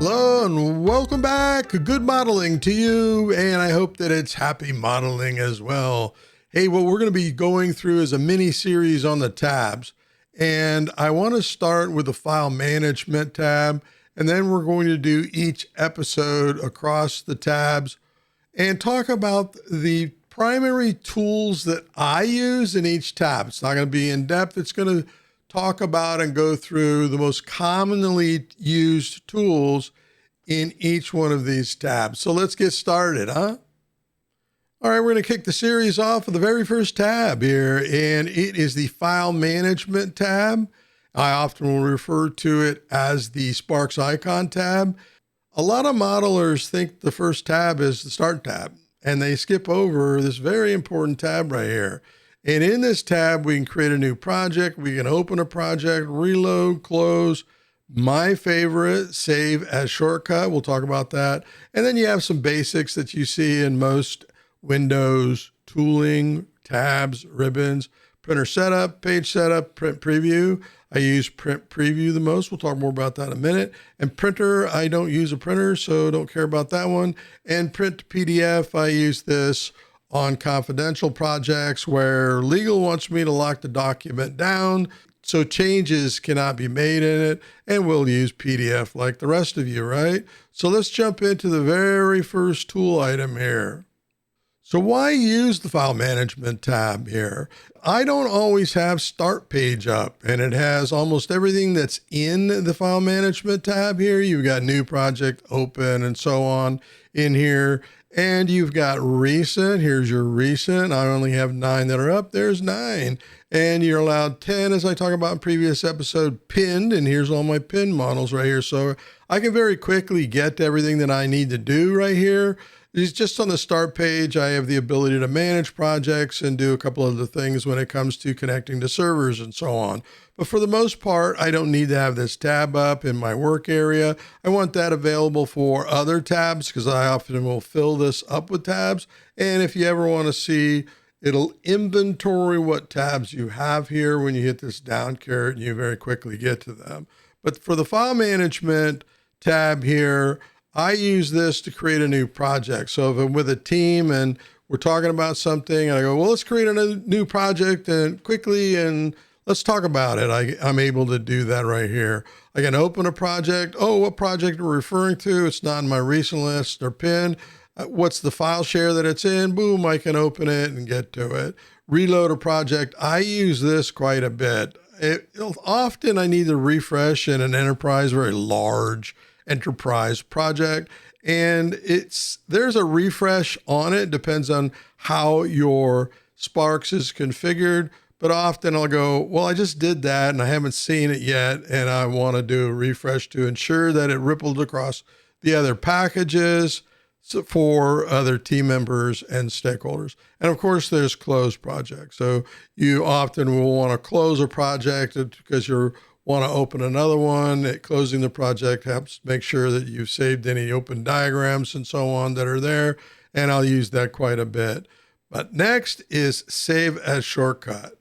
Hello and welcome back. Good modeling to you, and I hope that it's happy modeling as well. Hey, what we're going to be going through is a mini series on the tabs, and I want to start with the file management tab, and then we're going to do each episode across the tabs and talk about the primary tools that I use in each tab. It's not going to be in depth. It's going to talk about and go through the most commonly used tools in each one of these tabs. So let's get started, huh? All right, we're going to kick the series off with the very first tab here, and it is the File Management tab. I often will refer to it as the Sparx Icon tab. A lot of modelers think the first tab is the Start tab, and they skip over this very important tab right here. And in this tab, we can create a new project. We can open a project, reload, close. My favorite, save as shortcut. We'll talk about that. And then you have some basics that you see in most Windows tooling, tabs, ribbons, printer setup, page setup, print preview. I use print preview the most. We'll talk more about that in a minute. And printer, I don't use a printer, so don't care about that one. And print PDF, I use this on confidential projects where legal wants me to lock the document down so changes cannot be made in it, and we'll use PDF like the rest of you, right? So let's jump into the very first tool item here. So why use the File Management tab here? I don't always have Start Page up, and it has almost everything that's in the File Management tab here. You've got New Project, Open, and so on in here. And you've got recent. Here's your recent. I only have 9 that are up. There's 9. And you're allowed 10, as I talked about in previous episode, pinned. And here's all my pinned models right here. So I can very quickly get to everything that I need to do right here. It's just on the start page. I have the ability to manage projects and do a couple of the things when it comes to connecting to servers and so on. But for the most part, I don't need to have this tab up in my work area. I want that available for other tabs because I often will fill this up with tabs. And if you ever want to see, it'll inventory what tabs you have here when you hit this down caret and you very quickly get to them. But for the file management tab here, I use this to create a new project. So if I'm with a team and we're talking about something and I go, well, let's create a new project and quickly and let's talk about it. I'm able to do that right here. I can open a project. Oh, what project we're referring to? It's not in my recent list or pinned. What's the file share that it's in? Boom, I can open it and get to it. Reload a project. I use this quite a bit. Often I need to refresh in an enterprise, very large enterprise project, and there's a refresh on it. Depends on how your Sparx is configured, but often I'll go, well, I just did that and I haven't seen it yet, and I want to do a refresh to ensure that it rippled across the other packages for other team members and stakeholders. And of course, there's close projects. So you often will want to close a project because you're want to open another one. Closing the project helps make sure that you've saved any open diagrams and so on that are there. And I'll use that quite a bit. But next is save as shortcut.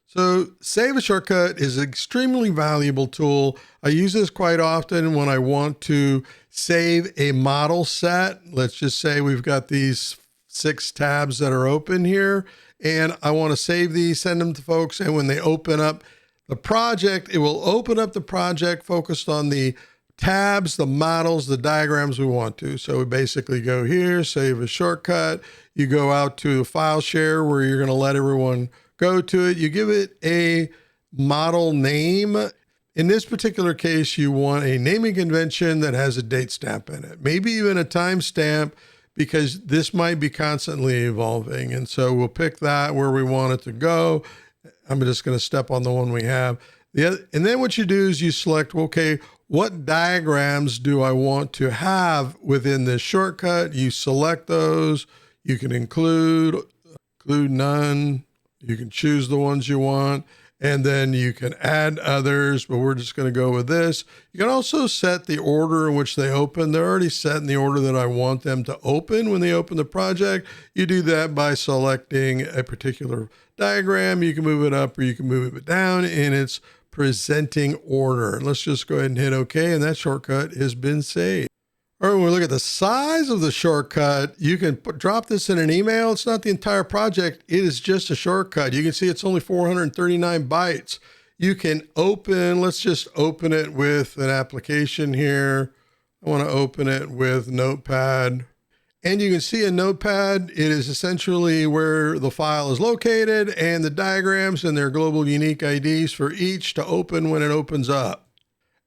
So save as shortcut is an extremely valuable tool. I use this quite often when I want to save a model set. Let's just say we've got these 6 tabs that are open here, and I want to save these, send them to folks. And when they open up the project, it will open up the project focused on the tabs, the models, the diagrams we want to. So we basically go here, save a shortcut. You go out to file share where you're going to let everyone go to it. You give it a model name. In this particular case, you want a naming convention that has a date stamp in it, maybe even a time stamp, because this might be constantly evolving. And so we'll pick that where we want it to go. I'm just going to step on the one we have. And then what you do is you select, okay, what diagrams do I want to have within this shortcut? You select those. You can include none. You can choose the ones you want, and then you can add others, but we're just going to go with this. You can also set the order in which they open. They're already set in the order that I want them to open when they open the project. You do that by selecting a particular diagram. You can move it up or you can move it down in its presenting order. Let's just go ahead and hit OK, and that shortcut has been saved. All right, when we look at the size of the shortcut, you can drop this in an email. It's not the entire project. It is just a shortcut. You can see it's only 439 bytes. You can open, let's just open it with an application here. I want to open it with Notepad. And you can see in Notepad, it is essentially where the file is located and the diagrams and their global unique IDs for each to open when it opens up.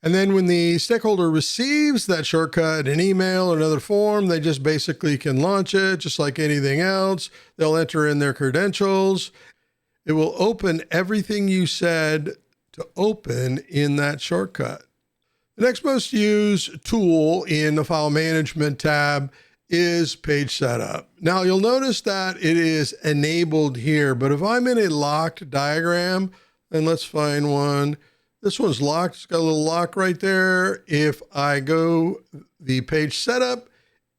And then when the stakeholder receives that shortcut, an email or another form, they just basically can launch it just like anything else. They'll enter in their credentials. It will open everything you said to open in that shortcut. The next most used tool in the File Management tab is Page Setup. Now you'll notice that it is enabled here, but if I'm in a locked diagram, and let's find one. This one's locked, it's got a little lock right there. If I go the Page Setup,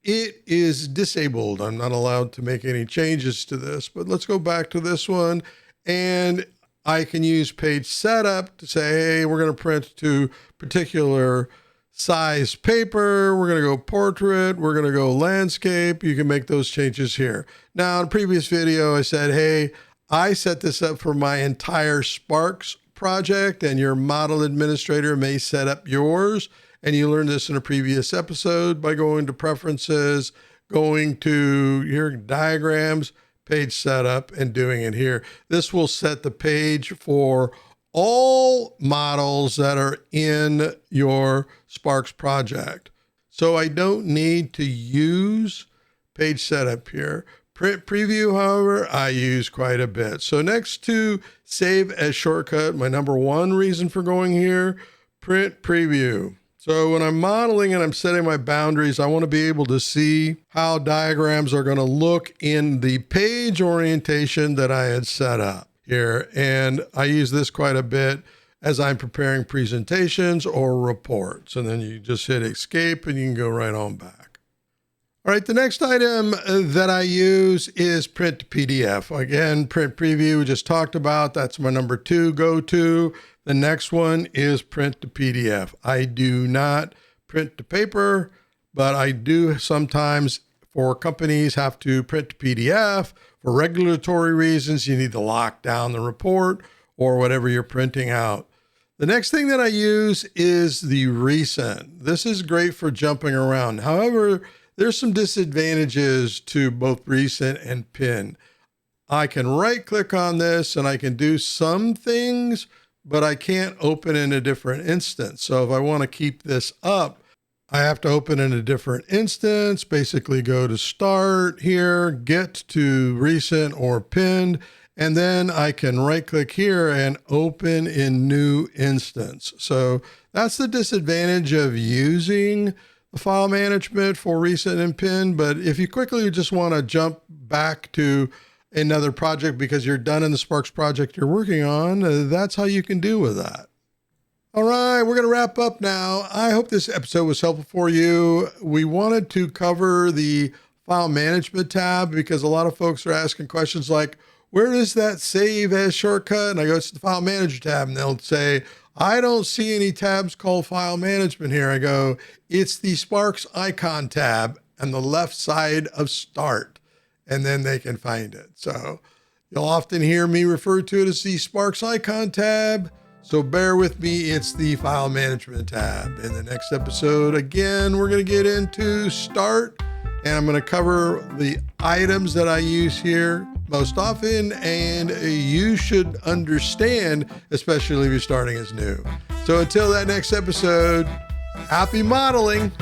it is disabled. I'm not allowed to make any changes to this, but let's go back to this one. And I can use Page Setup to say, hey, we're going to print to particular size paper. We're going to go portrait. We're going to go landscape. You can make those changes here. Now, in a previous video, I said, hey, I set this up for my entire Sparx project, and your model administrator may set up yours. And you learned this in a previous episode by going to Preferences, going to your Diagrams, Page Setup, and doing it here. This will set the page for all models that are in your Sparx project. So I don't need to use Page Setup here. Print Preview, however, I use quite a bit. So next to Save as Shortcut, my number one reason for going here, Print Preview. So when I'm modeling and I'm setting my boundaries, I want to be able to see how diagrams are going to look in the page orientation that I had set up here. And I use this quite a bit as I'm preparing presentations or reports. And then you just hit Escape and you can go right on back. All right, the next item that I use is Print to PDF. Again, Print Preview we just talked about. That's my number two go-to. The next one is Print to PDF. I do not print to paper, but I do sometimes for companies have to print to PDF. For regulatory reasons, you need to lock down the report or whatever you're printing out. The next thing that I use is the Recent. This is great for jumping around. However, there's some disadvantages to both Recent and Pin. I can right click on this and I can do some things, but I can't open in a different instance. So if I want to keep this up, I have to open in a different instance, basically go to Start here, get to Recent or Pinned, and then I can right click here and open in New Instance. So that's the disadvantage of using the file management for Recent and Pinned. But if you quickly just want to jump back to another project because you're done in the Sparx project you're working on, that's how you can do with that. All right, we're going to wrap up now. I hope this episode was helpful for you. We wanted to cover the File Management tab because a lot of folks are asking questions like, where is that Save as shortcut? And I go, it's the File Manager tab, and they'll say, I don't see any tabs called File Management here. I go, it's the Sparx icon tab on the left side of Start, and then they can find it. So you'll often hear me refer to it as the Sparx icon tab. So bear with me, it's the File Management tab. In the next episode, again, we're going to get into Start, and I'm going to cover the items that I use here most often, and you should understand, especially if you're starting as new. So until that next episode, happy modeling.